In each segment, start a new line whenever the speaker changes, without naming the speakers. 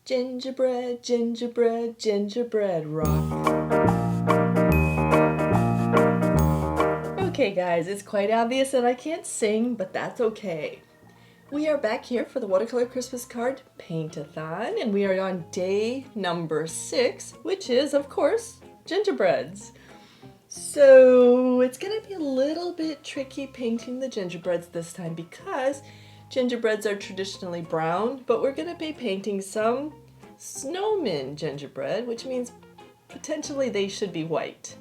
Gingerbread, gingerbread, gingerbread rock. Okay guys, it's quite obvious that I can't sing, but that's okay. We are back here for the Watercolor Christmas Card Paint-a-thon, and we are on day number 6, which is, of course, gingerbreads. So it's going to be a little bit tricky painting the gingerbreads this time because gingerbreads are traditionally brown, but we're going to be painting some snowmen gingerbread, which means potentially they should be white.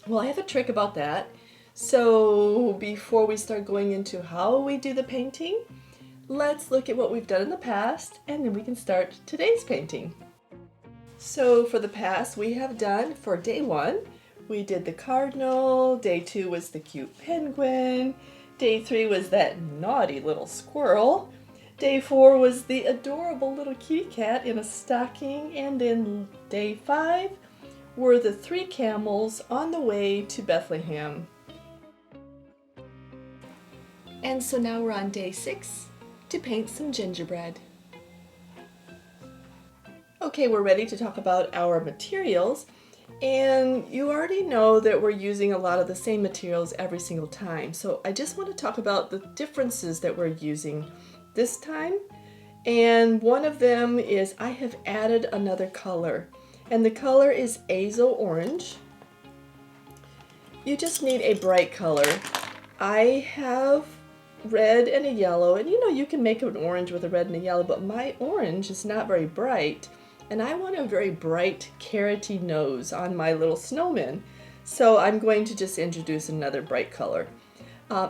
Well, I have a trick about that. So before we start going into how we do the painting, let's look at what we've done in the past and then we can start today's painting. So for the past we have done, for day 1, we did the cardinal, day 2 was the cute penguin, day 3 was that naughty little squirrel, day 4 was the adorable little kitty cat in a stocking, and then day 5 were the 3 camels on the way to Bethlehem. And so now we're on day 6 to paint some gingerbread. Okay, we're ready to talk about our materials, and you already know that we're using a lot of the same materials every single time. So I just want to talk about the differences that we're using this time, and one of them is I have added another color, and the color is azo orange. You just need a bright color. I have red and a yellow, and you know you can make an orange with a red and a yellow, but my orange is not very bright, and I want a very bright carroty nose on my little snowman. So I'm going to just introduce another bright color.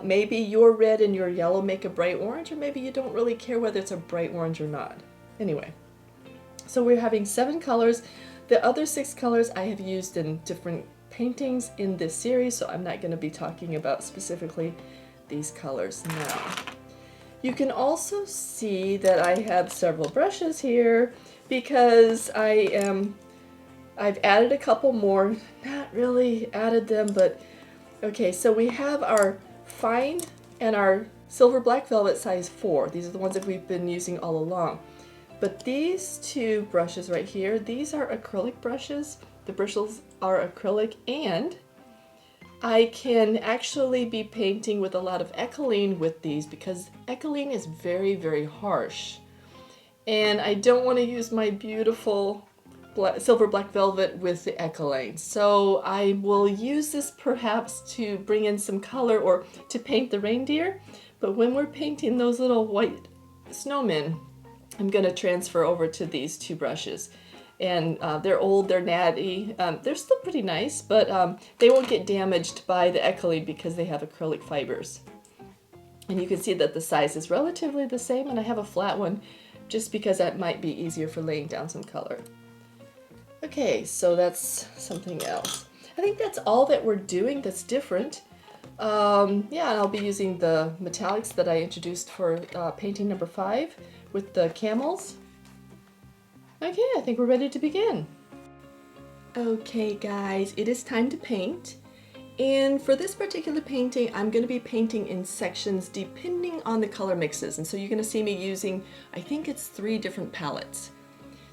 Maybe your red and your yellow make a bright orange, or maybe you don't really care whether it's a bright orange or not. Anyway, so we're having 7 colors. The other 6 colors I have used in different paintings in this series, so I'm not going to be talking about specifically these colors now. You can also see that I have several brushes here because I've added a couple more, not really added them, but okay, so we have our fine and our silver black velvet size 4. These are the ones that we've been using all along. But these 2 brushes right here, these are acrylic brushes. The bristles are acrylic, and I can actually be painting with a lot of Ecoline with these because Ecoline is very, very harsh. And I don't want to use my beautiful silver black velvet with the Ecoline. So I will use this perhaps to bring in some color or to paint the reindeer. But when we're painting those little white snowmen, I'm going to transfer over to these 2 brushes. And they're old, they're natty, they're still pretty nice, but they won't get damaged by the Ecoline because they have acrylic fibers. And you can see that the size is relatively the same, and I have a flat one just because that might be easier for laying down some color. Okay, so that's something else. I think that's all that we're doing that's different. Yeah, and I'll be using the metallics that I introduced for painting number 5 with the camels. Okay, I think we're ready to begin. Okay guys, it is time to paint. And for this particular painting, I'm going to be painting in sections depending on the color mixes. And so you're going to see me using, I think it's 3 different palettes.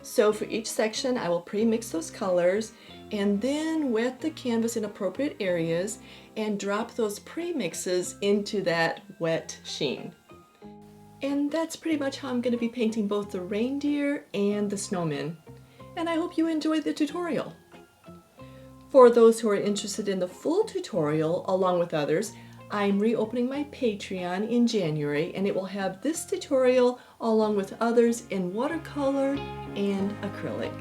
So for each section, I will pre-mix those colors and then wet the canvas in appropriate areas and drop those pre-mixes into that wet sheen. And that's pretty much how I'm going to be painting both the reindeer and the snowmen. And I hope you enjoyed the tutorial. For those who are interested in the full tutorial, along with others, I'm reopening my Patreon in January, and it will have this tutorial along with others in watercolor and acrylic.